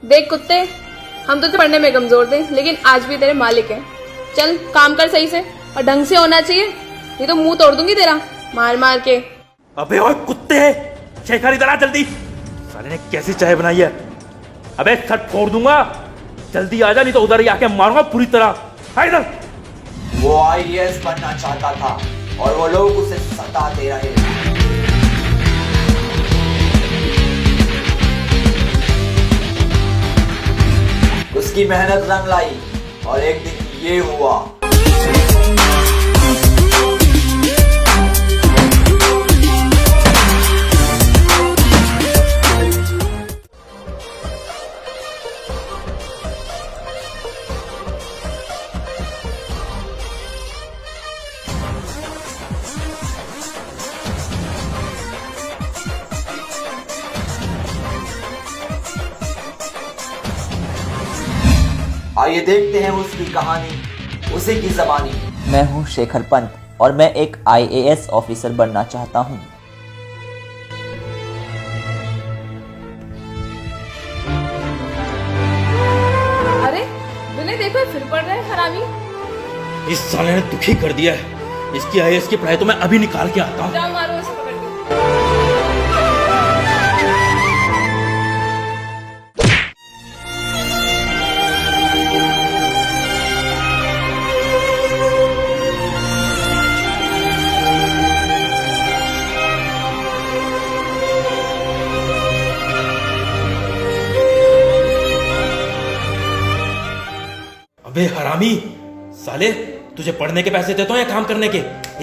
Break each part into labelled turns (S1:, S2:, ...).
S1: देख कुत्ते, हम तो पढ़ने में कमजोर थे लेकिन आज भी तेरे मालिक हैं। चल काम कर सही से और ढंग से होना चाहिए, नहीं तो मुंह तोड़ दूंगी तेरा मार मार के।
S2: अबे ओए कुत्ते, चाय खरीद ला जल्दी। साले ने कैसी चाय बनाई है। अबे सट फोड़ दूंगा, जल्दी आजा नहीं तो उधर ही आके मारूंगा पूरी तरह। आ इधर।
S3: वो आईएएस बनना चाहता था और वो लोग उसे सताते रहे। उसकी मेहनत रंग लाई और एक दिन ये हुआ। आइए देखते हैं उसकी कहानी, उसी की ज़बानी। मैं हूं शेखर पंत और मैं एक आईएएस ऑफिसर बनना चाहता हूं।
S1: अरे विनय देखो, ये फिर पढ़ रहा है हरामी।
S2: इस साले ने दुखी कर दिया है। इसकी आईएएस की पढ़ाई तो मैं अभी निकाल के आता हूँ।
S1: जाओ मारो इसे पकड़ के।
S2: अबे हरामी साले, तुझे पढ़ने के पैसे देता हूँ या काम करने के?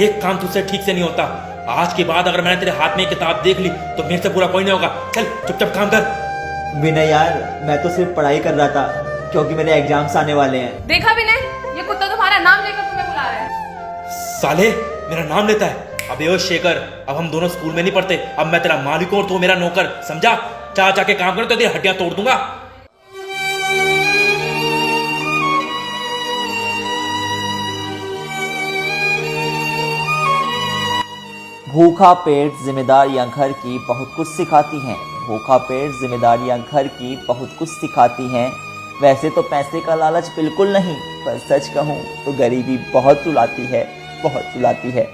S2: एक काम तुझसे ठीक से नहीं होता। आज के बाद अगर मैंने तेरे हाथ में एक किताब देख ली तो मेरे से पूरा कोई नहीं होगा। चल चुपचाप काम कर।
S3: विनय यार, मैं तो सिर्फ पढ़ाई कर रहा था क्योंकि मेरे एग्जाम्स आने वाले हैं।
S1: देखा विनय, ये कुत्ता तुम्हारा नाम लेकर तुम्हें बुला रहा है।
S2: साले मेरा नाम लेता है। अबे ओ शेखर, अब हम दोनों स्कूल में नहीं पढ़ते। अब मैं तेरा मालिक हूं और तू मेरा नौकर, समझा? जा के काम करो तो तेरी हड्डियां तोड़ दूंगा।
S3: भूखा पेट जिम्मेदारियां घर की बहुत कुछ सिखाती हैं। भूखा पेट जिम्मेदारियां घर की बहुत कुछ सिखाती हैं। वैसे तो पैसे का लालच बिल्कुल नहीं, पर सच कहूँ तो गरीबी बहुत रुलाती है, बहुत रुलाती है।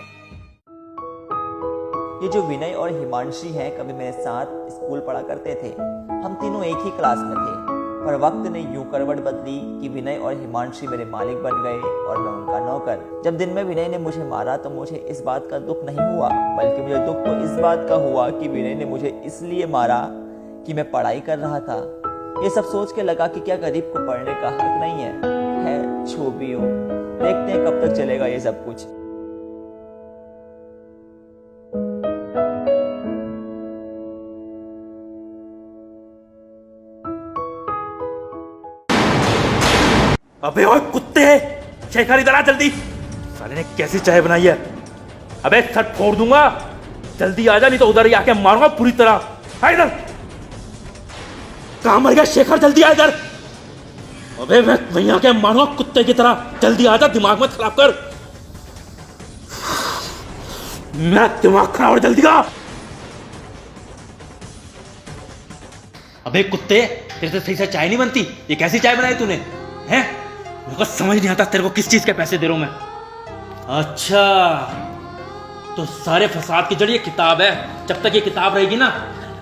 S3: ये जो विनय और हिमांशी हैं, कभी मेरे साथ स्कूल पढ़ा करते थे। हम तीनों एक ही क्लास में थे, पर वक्त ने यूं करवट बदली कि विनय और हिमांशी मेरे मालिक बन गए और मैं उनका नौकर। जब दिन में विनय ने मुझे मारा तो मुझे इस बात का दुख नहीं हुआ, बल्कि मुझे दुख तो इस बात का हुआ कि विनय ने मुझे इसलिए मारा कि मैं पढ़ाई कर रहा था। ये सब सोच के लगा कि क्या गरीब को पढ़ने का हक नहीं है जो भी हो। देखते हैं कब तक चलेगा ये सब कुछ।
S2: अबे ओए कुत्ते, चाय खरीद ला जल्दी। साले ने कैसी चाय बनाई है। अबे सट फोड़ दूंगा, जल्दी आजा नहीं तो उधर ही आके मारूंगा पूरी तरह। आ इधर। कहां मर गया शेखर, जल्दी आ इधर। अबे मैं वहीं आके मारूंगा कुत्ते की तरह, जल्दी आजा, दिमाग मत खराब कर। मैं दिमाग खराब और जल्दी का। अबे कुत्ते, तेरे से सही से चाय नहीं बनती। ये कैसी चाय बनाई तूने? हैं? मुझे समझ नहीं आता तेरे को किस चीज के पैसे दे रहा हूं मैं। अच्छा, तो सारे फसाद की जड़ ये किताब है। जब तक ये किताब रहेगी ना,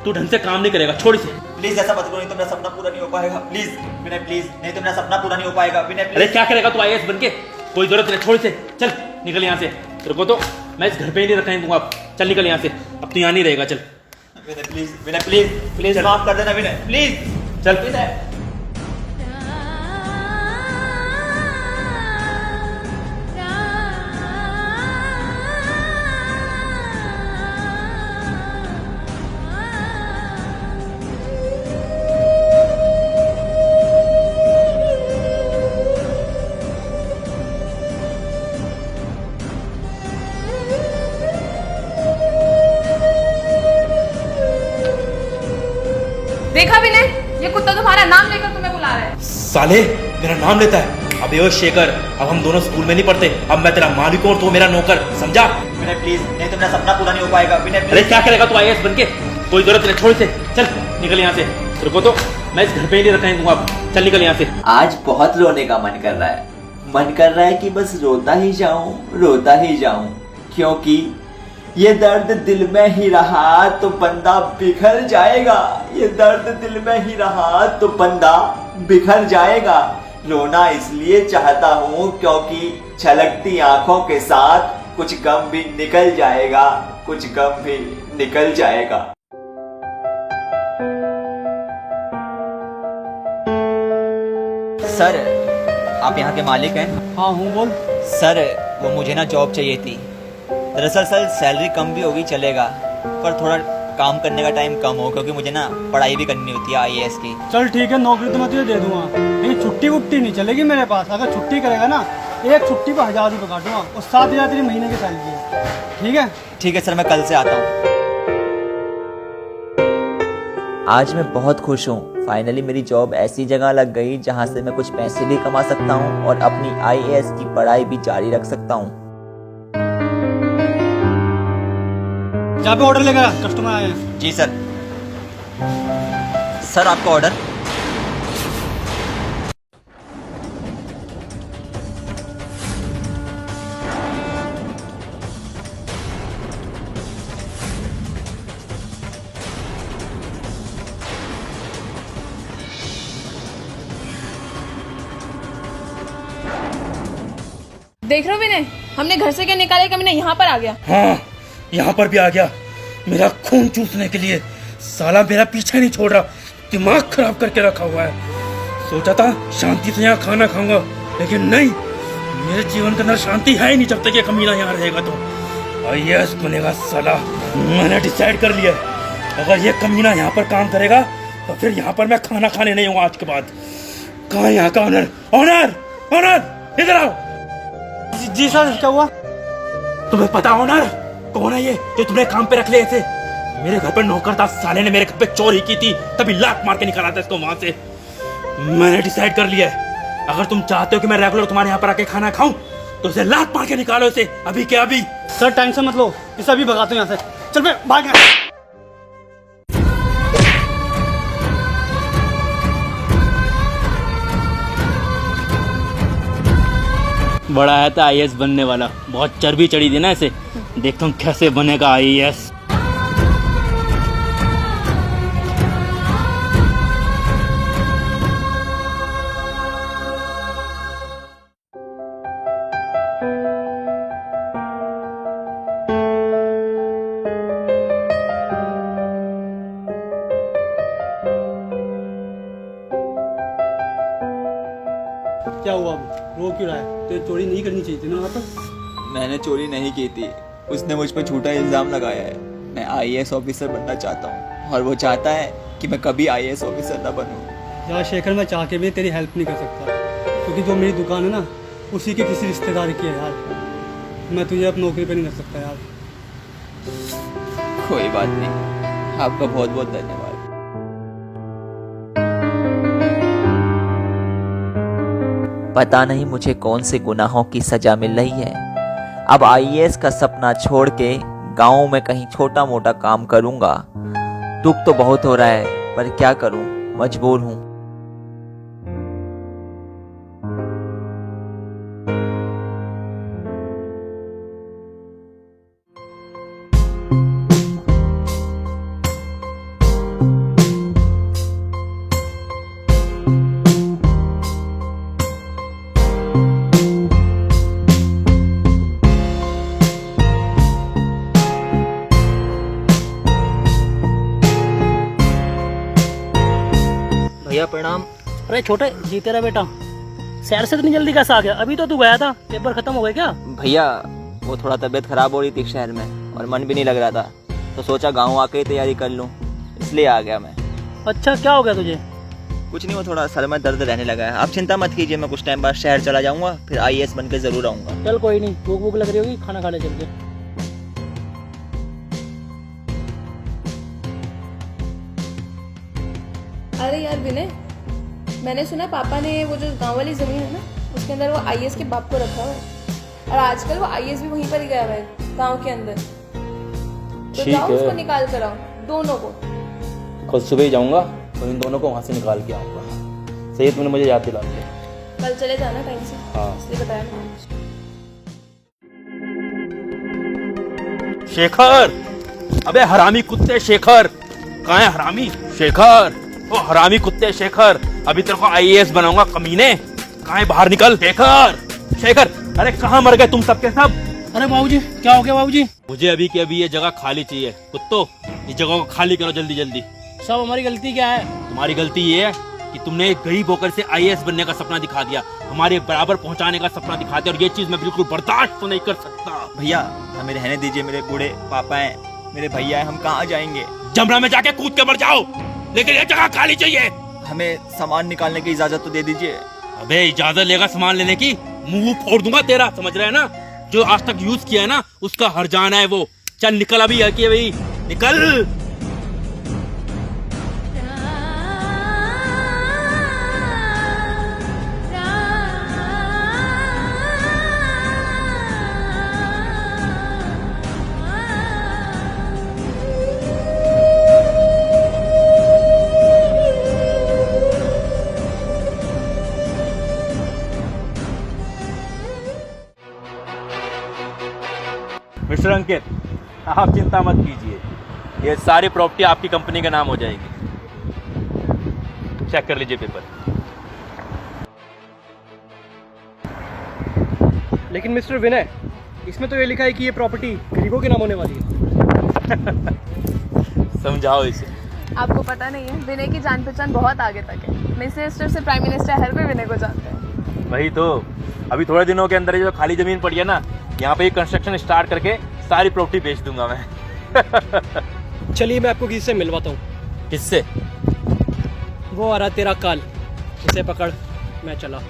S2: तू ढंग से काम नहीं करेगा। छोड़ इसे।
S3: प्लीज ऐसा मत करो, नहीं तो मेरा सपना पूरा नहीं हो पाएगा। प्लीज विनय, प्लीज, नहीं तो मेरा सपना पूरा नहीं हो पाएगा। विनय प्लीज।
S2: अरे क्या करेगा तू आईएएस बनके? कोई जरूरत नहीं, छोड़ इसे। चल निकल यहाँ से। तेरे को तो मैं इस घर पे ही नहीं रखने दूंगा। चल निकल यहाँ से, अब तू यहाँ नहीं रहेगा। चल
S3: विनय प्लीज, विनय प्लीज, प्लीज माफ कर देना विनय, प्लीज।
S2: चल।
S3: विनय
S1: देखा विनय, ये कुत्ता तुम्हारा नाम लेकर तुम्हें बुला रहा है।
S2: साले मेरा नाम लेता है। अबे ओ शेखर, अब हम दोनों स्कूल में नहीं पढ़ते। अब मैं तेरा मालिक हूं और तू मेरा नौकर, समझा?
S3: विनय प्लीज, नहीं तो मेरा सपना पूरा नहीं हो पाएगा। विनय
S2: अरे क्या करेगा तू आईएएस बनके? कोई जरूरत नहीं, छोड़ इसे। चल निकल यहाँ से। रुको तो, मैं इस घर पे ही नहीं रखने दूंगा। चल निकल यहाँ से।
S3: आज बहुत रोने का मन कर रहा है। मन कर रहा है कि बस रोता ही जाऊं, क्योंकि ये दर्द दिल में ही रहा तो बंदा बिखर जाएगा। ये दर्द दिल में ही रहा तो बंदा बिखर जाएगा। रोना इसलिए चाहता हूँ क्योंकि छलकती आंखों के साथ कुछ गम भी निकल जाएगा, कुछ गम भी निकल जाएगा। सर, आप यहाँ के मालिक हैं?
S4: हाँ हूँ, बोल।
S3: सर, वो मुझे ना जॉब चाहिए थी। दरअसल सर, सैलरी कम भी होगी चलेगा, पर थोड़ा काम करने का टाइम कम हो, क्योंकि मुझे ना पढ़ाई भी करनी होती है IAS की।
S4: चल ठीक है, नौकरी तो मैं तुझे दे दूंगा, लेकिन छुट्टी वुट्टी नहीं चलेगी मेरे पास। अगर छुट्टी करेगा ना, एक छुट्टी पर 1000 रुपये काटूंगा और 7000 तेरी महीने की सैलरी है। ठीक है?
S3: ठीक है सर, मैं कल से आता हूँ। आज मैं बहुत खुश हूँ। फाइनली मेरी जॉब ऐसी जगह लग गई जहाँ से मैं कुछ पैसे भी कमा सकता हूँ और अपनी IAS की पढ़ाई भी जारी रख सकता हूँ।
S4: जहाँ पे ऑर्डर लेकर कस्टमर आए हैं।
S3: जी सर। सर, आपका ऑर्डर।
S1: देख रहे हो विनय, हमने घर से क्या निकाले कि मैंने यहाँ पर आ गया।
S2: हाँ, यहाँ पर भी आ गया मेरा खून चूसने के लिए। साला मेरा पीछा नहीं छोड़ रहा, दिमाग खराब करके रखा हुआ है। सोचा था शांति से यहाँ खाना खाऊंगा, लेकिन नहीं, मेरे जीवन के अंदर शांति है ही नहीं जब तक ये कमीना यहाँ रहेगा। तो IAS बनेगा साला। मैंने डिसाइड कर लिया, अगर ये कमीना यहाँ पर काम करेगा तो फिर यहाँ पर मैं खाना खाने नहीं हूँ आज के बाद। कहाँ यहाँ का ऑनर? ऑनर, ऑनर, इधर आओ।
S4: जी सर, क्या हुआ?
S2: तुम्हें पता ऑनर कौन है ये जो तुमने काम पे रख ले थे? मेरे घर पर नौकर था, साले ने मेरे घर पे चोरी की थी, तभी लात मार के निकाला था इसको वहां से। मैंने डिसाइड कर लिया है, अगर तुम चाहते हो कि मैं रेगुलर तुम्हारे यहाँ पर आके खाना खाऊं तो इसे लात मार के निकालो इसे, अभी के अभी।
S4: सर टेंशन मत लो, इसे अभी भगाते हैं यहाँ से। चल मैं भाग गया।
S2: बड़ा है था IAS बनने वाला, बहुत चर्बी चढ़ी थी ना इसे। देखता हूँ कैसे बनेगा IAS।
S4: क्या हुआ अब? रो क्यों रहा है? तो चोरी नहीं करनी चाहिए थी ना वहाँ पर।
S3: मैंने चोरी नहीं की थी, उसने मुझ पर झूठा इल्जाम लगाया है। मैं IAS ऑफिसर बनना चाहता हूँ और वो चाहता है कि मैं कभी IAS ऑफिसर ना बनूँ।
S4: यार शेखर, मैं चाह के भी तेरी हेल्प नहीं कर सकता, क्योंकि जो मेरी दुकान है ना, उसी के किसी रिश्तेदार की है यार। मैं तुझे अब नौकरी पे नहीं कर सकता यार।
S3: कोई बात नहीं, आपका बहुत बहुत धन्यवाद। पता नहीं मुझे कौन से गुनाहों की सजा मिल रही है। अब IAS का सपना छोड़ के गाँव में कहीं छोटा मोटा काम करूंगा। दुख तो बहुत हो रहा है, पर क्या करूं, मजबूर हूं।
S5: भैया प्रणाम। अरे छोटे, जी तेरा बेटा शहर से इतनी जल्दी कैसे आ गया? अभी तो तू गया था, पेपर खत्म हो गए क्या?
S3: भैया वो थोड़ा तबीयत खराब हो रही थी शहर में और मन भी नहीं लग रहा था, तो सोचा गांव आके ही तैयारी कर लूं, इसलिए आ गया मैं।
S5: अच्छा, क्या हो गया तुझे?
S3: कुछ नहीं, वो थोड़ा सर में दर्द रहने लगा है। आप चिंता मत कीजिए, मैं कुछ टाइम बाद शहर चला जाऊंगा, फिर IAS बन के जरूर आऊंगा।
S5: चल कोई नहीं, भूख भूख लग रही होगी, खाना खा ले चल के।
S1: अरे यार विनय, मैंने सुना पापा ने वो जो गांव वाली जमीन है ना, उसके अंदर वो IAS के बाप को रखा हुआ है, और आजकल वो IAS भी वहीं पर ही गया हुआ है गांव के अंदर। तो जाओ उसको निकाल कर आओ, दोनों को।
S2: कल सुबह ही जाऊंगा, तो इन दोनों को वहाँ से निकाल के आऊँगा। सही है, तुमने मुझे याद दिला दिया।
S1: कल चले जाना टाइम से।
S2: हाँ।
S1: इसलिए बताया मैंने।
S2: शेखर, अबे हरामी कुत्ते शेखर, कहाँ है हरामी शेखर? ओ हरामी कुत्ते शेखर, अभी तेरे को आईएएस बनाऊंगा कमीने। कहाँ है, बाहर निकल शेखर। शेखर, अरे कहाँ मर गए तुम सबके सब?
S5: अरे बाबूजी, क्या हो गया बाबूजी?
S2: मुझे अभी के अभी ये जगह खाली चाहिए। कुत्तो, इस जगह को खाली करो जल्दी जल्दी।
S5: सब हमारी गलती क्या है?
S2: तुम्हारी गलती ये है कि तुमने एक गरीब होकर से आईएएस बनने का सपना दिखा दिया, हमारे बराबर पहुंचाने का सपना दिखा दिया, और ये चीज मैं बिल्कुल बर्दाश्त तो नहीं कर सकता।
S3: भैया हमें रहने दीजिए, मेरे बूढ़े पापा हैं, मेरे भैया हैं, हम कहाँ जाएंगे?
S2: जमरा में जाके कूद के मर जाओ, लेकिन ये जगह खाली चाहिए।
S3: हमें सामान निकालने की इजाजत तो दे दीजिए।
S2: अबे इजाजत लेगा सामान लेने की, मुंह फोड़ दूंगा तेरा, समझ रहा है ना? जो आज तक यूज किया है ना, उसका हर जाना है वो। चल निकल अभी, है भाई निकल। मिस्टर अंकित, आप चिंता मत कीजिए, ये सारी प्रॉपर्टी आपकी कंपनी के नाम हो जाएगी। चेक कर लीजिए पेपर।
S4: लेकिन मिस्टर विनय, इसमें तो ये लिखा है कि ये प्रॉपर्टी गरीबों के नाम होने वाली है।
S2: समझाओ इसे।
S1: आपको पता नहीं है, विनय की जान पहचान बहुत आगे तक है। मिनिस्टर से प्राइम मिनिस्टर हर कोई विनय को जानते हैं।
S2: वही तो, अभी थोड़े दिनों के अंदर ये जो खाली जमीन पड़ी है ना, यहाँ पे कंस्ट्रक्शन स्टार्ट करके सारी प्रॉपर्टी बेच दूंगा मैं।
S4: चलिए मैं आपको किसी से मिलवाता हूँ।
S2: किससे?
S4: वो आ रहा तेरा काल, इसे पकड़, मैं चला।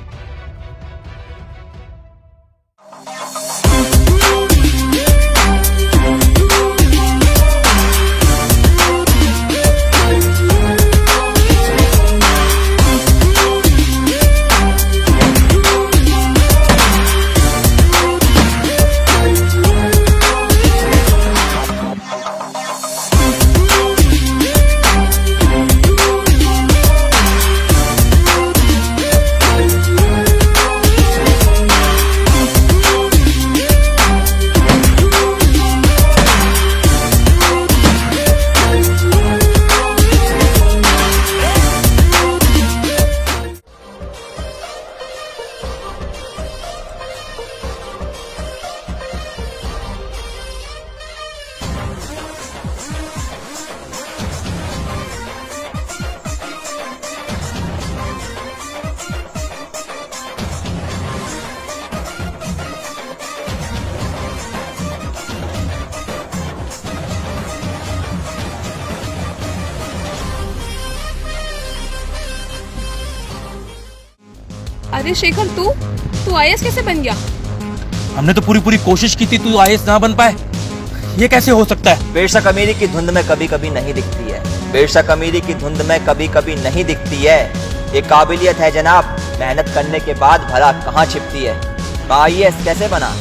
S1: अरे शेखर, तू आईएएस कैसे बन गया?
S2: हमने तो पूरी कोशिश की थी, तू आईएएस ना बन पाए, ये कैसे हो सकता है?
S3: बेशक अमीरी की धुंध में कभी कभी नहीं दिखती है, बेशक अमीरी की धुंध में कभी कभी नहीं दिखती है। ये काबिलियत है जनाब, मेहनत करने के बाद भला कहाँ छिपती है। आईएएस कैसे बना?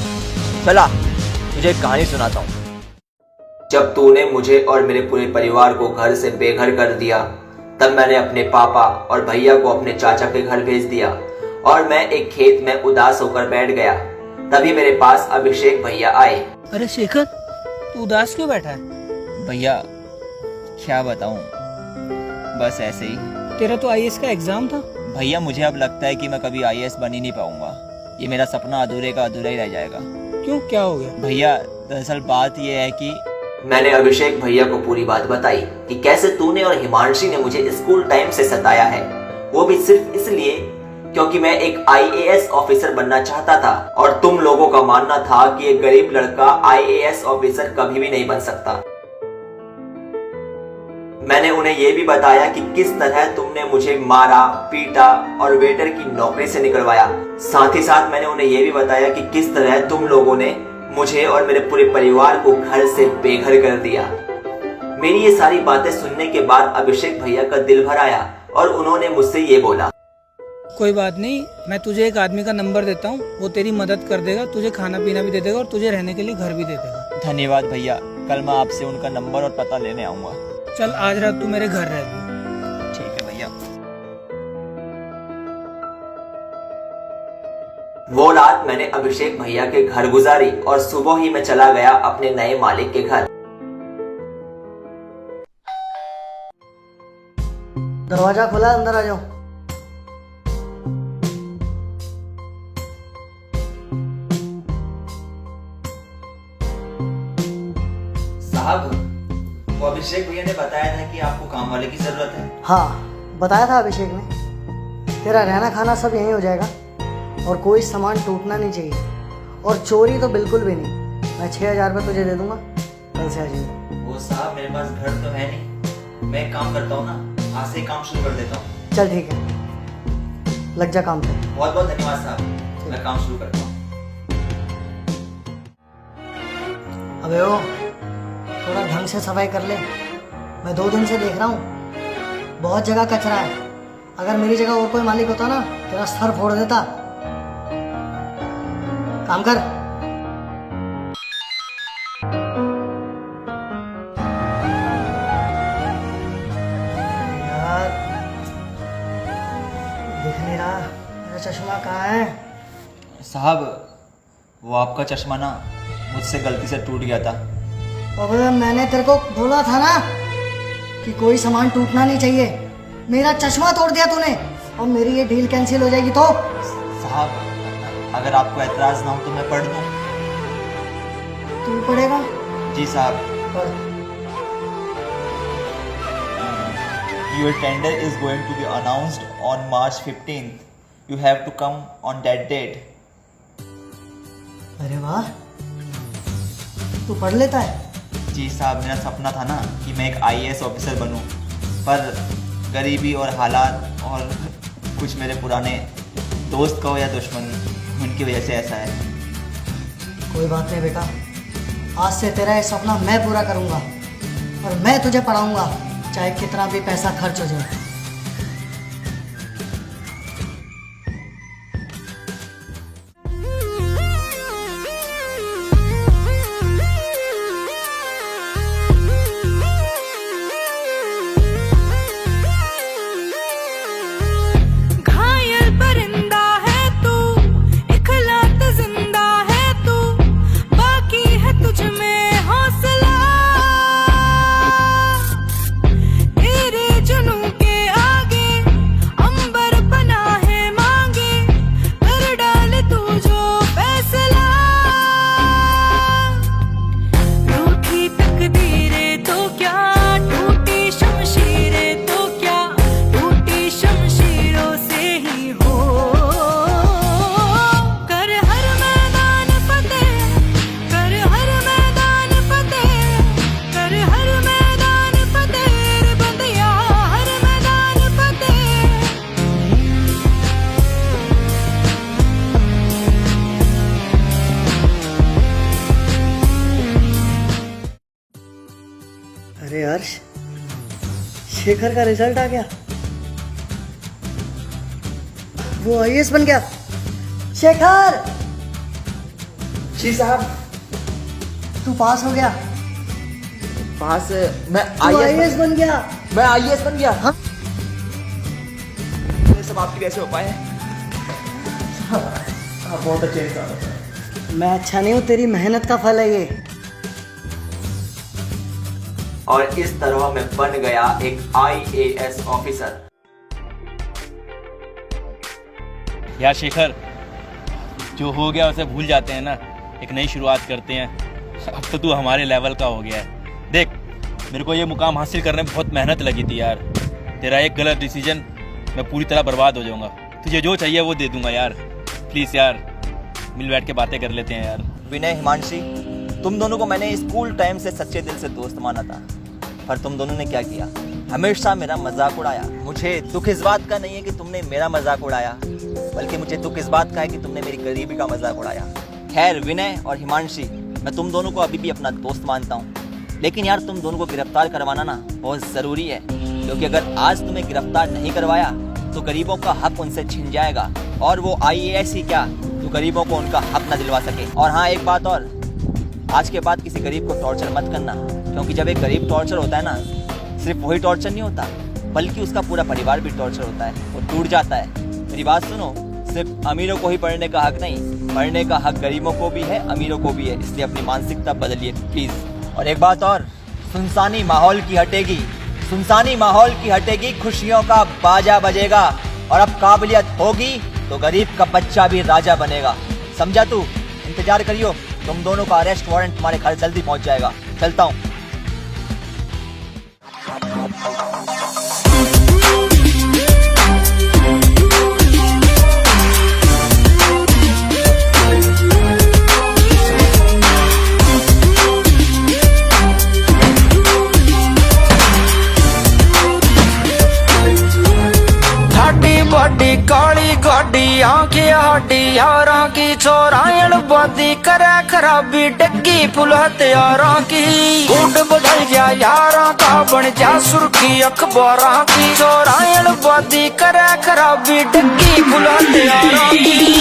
S3: चला तुझे एक कहानी सुनाता हूँ। जब तूने मुझे और मेरे पूरे परिवार को घर से बेघर कर दिया, तब मैंने अपने पापा और भैया को अपने चाचा के घर भेज दिया और मैं एक खेत में उदास होकर बैठ गया। तभी मेरे पास अभिषेक भैया आए।
S5: अरे शेखर, तू उदास क्यों बैठा है?
S3: भैया क्या बताऊं, बस ऐसे ही।
S5: तेरा तो आईएएस का एग्जाम था।
S3: भैया मुझे अब लगता है कि मैं कभी आईएएस बन ही नहीं पाऊंगा, ये मेरा सपना अधूरे का अधूरा ही रह जाएगा।
S5: क्यों, क्या हो गया?
S3: भैया दरअसल बात यह है कि मैंने अभिषेक भैया को पूरी बात बताई कि कैसे तूने और हिमांशी ने मुझे स्कूल टाइम से सताया है, वो भी सिर्फ इसलिए क्योंकि मैं एक आईएएस ऑफिसर बनना चाहता था और तुम लोगों का मानना था कि एक गरीब लड़का आईएएस ऑफिसर कभी भी नहीं बन सकता। मैंने उन्हें यह भी बताया कि किस तरह तुमने मुझे मारा, पीटा और वेटर की नौकरी से निकलवाया। साथ ही साथ मैंने उन्हें यह भी बताया कि किस तरह तुम लोगों ने मुझे और मेरे पूरे परिवार को घर से बेघर कर दिया। मेरी ये सारी बातें सुनने के बाद अभिषेक भैया का दिल भर आया और उन्होंने मुझसे ये बोला,
S5: कोई बात नहीं, मैं तुझे एक आदमी का नंबर देता हूँ, वो तेरी मदद कर देगा, तुझे खाना पीना भी दे देगा और तुझे रहने के लिए घर भी दे देगा।
S3: धन्यवाद भैया, कल मैं आपसे उनका नंबर और पता लेने आऊंगा।
S5: चल आज रात तू मेरे घर रह।
S3: ठीक है। वो रात मैंने अभिषेक भैया के घर गुजारी और सुबह ही मैं चला गया अपने नए मालिक के घर।
S6: दरवाजा खुला है, अंदर आ जाओ।
S3: साहब, वो अभिषेक भैया ने बताया था कि आपको काम वाले की जरूरत है।
S6: हाँ, बताया था अभिषेक ने। तेरा रहना खाना सब यहीं हो जाएगा और कोई सामान टूटना नहीं चाहिए और चोरी तो बिल्कुल भी नहीं। मैं 6,000 रुपये तुझे दे दूंगा, कल से आ जाइए।
S3: वो साहब, मेरे पास घर तो है नहीं, मैं एक काम करता हूँ ना, आज से ही काम शुरू कर देता हूँ।
S6: चल ठीक है, लग जा काम पे।
S3: बहुत बहुत धन्यवाद साहब, मैं काम शुरू करता हूँ।
S6: अबे ओ, थोड़ा ढंग से सफाई कर ले। मैं 2 दिन से देख रहा हूँ बहुत जगह कचरा है। अगर मेरी जगह और कोई मालिक होता ना, तेरा सर फोड़ देता। काम कर। यार, दिख नहीं रहा, मेरा चश्मा कहाँ है?
S3: साहब, वो आपका चश्मा ना मुझसे गलती से टूट गया था।
S6: अबे मैंने तेरे को बोला था ना कि कोई सामान टूटना नहीं चाहिए। मेरा चश्मा तोड़ दिया तूने और मेरी ये डील कैंसिल हो जाएगी तो?
S3: साहब, अगर आपको एतराज ना हो तो मैं पढ़ दूं।
S6: तू पढ़ेगा?
S3: जी साहब।
S6: पढ़।
S3: Your tender is going to be announced on March 15th. You have to come on that date.
S6: अरे वाह, तू पढ़ लेता है?
S3: जी साहब, मेरा सपना था ना कि मैं एक IAS ऑफिसर बनूं, पर गरीबी और हालात और कुछ मेरे पुराने दोस्त कहो या दुश्मन, उनकी वजह से ऐसा है।
S6: कोई बात नहीं बेटा, आज से तेरा ये सपना मैं पूरा करूंगा और मैं तुझे पढ़ाऊंगा, चाहे कितना भी पैसा खर्च हो जाए। अरे हर्ष, शेखर का रिजल्ट आ गया, वो IAS बन गया। शेखर!
S3: जी साहब।
S6: तू पास हो गया।
S3: पास? मैं
S6: तू IAS बन गया।
S3: मैं IAS बन गया।
S6: हाँ?
S3: ये सब आपकी वजह से हो पाए। आप बहुत अच्छे इंसान।
S6: मैं अच्छा नहीं हूँ, तेरी मेहनत का फल है ये।
S3: और इस तरह मैं बन गया एक IAS ऑफिसर।
S2: यार शेखर, जो हो गया उसे भूल जाते हैं ना, एक नई शुरुआत करते हैं। अब तो तू हमारे लेवल का हो गया है। देख, मेरे को ये मुकाम हासिल करने में बहुत मेहनत लगी थी यार। तेरा एक गलत डिसीजन, मैं पूरी तरह बर्बाद हो जाऊंगा। तुझे जो चाहिए वो दे दूंगा यार। प्लीज़ यार, मिल बैठ के बातें कर लेते हैं यार।
S3: विनय, हिमांशी, तुम दोनों को मैंने स्कूल टाइम से सच्चे दिल से दोस्त माना था, पर तुम दोनों ने क्या किया? हमेशा मेरा मजाक उड़ाया। मुझे दुख इस बात का नहीं है कि तुमने मेरा मजाक उड़ाया, बल्कि मुझे दुख इस बात का है कि तुमने मेरी गरीबी का मजाक उड़ाया। खैर विनय और हिमांशी, मैं तुम दोनों को अभी भी अपना दोस्त मानता हूँ, लेकिन यार तुम दोनों को गिरफ्तार करवाना ना बहुत ज़रूरी है, क्योंकि अगर आज तुम्हें गिरफ्तार नहीं करवाया तो गरीबों का हक उनसे छिन जाएगा, और वो IAS ही क्या, तो गरीबों को उनका हक ना दिलवा सके। और हाँ, एक बात और, आज के बाद किसी गरीब को टॉर्चर मत करना, क्योंकि जब एक गरीब टॉर्चर होता है ना, सिर्फ वही टॉर्चर नहीं होता, बल्कि उसका पूरा परिवार भी टॉर्चर होता है, वो टूट जाता है। मेरी बात सुनो, सिर्फ अमीरों को ही पढ़ने का हक नहीं, पढ़ने का हक गरीबों को भी है, अमीरों को भी है। इसलिए अपनी मानसिकता बदलिए प्लीज। और एक बात और, सुनसानी माहौल की हटेगी, सुनसानी माहौल की हटेगी, खुशियों का बाजा बजेगा। और अब काबिलियत होगी तो गरीब का बच्चा भी राजा बनेगा। समझा तू? इंतजार करियो, तुम दोनों का अरेस्ट वारंट तुम्हारे घर जल्दी पहुंच जाएगा। चलता हूँ।
S7: बड़ी काली गाड़ी आंखें हाडी यारां की, चोरायण बादी करे खराबी, डग्गी फुल हथियारां की। गुंड बदल जा यारां का, बन जा सुर्खी अखबारां की। चोरायण बादी करे खराबी, डग्गी फुल हथियारां की।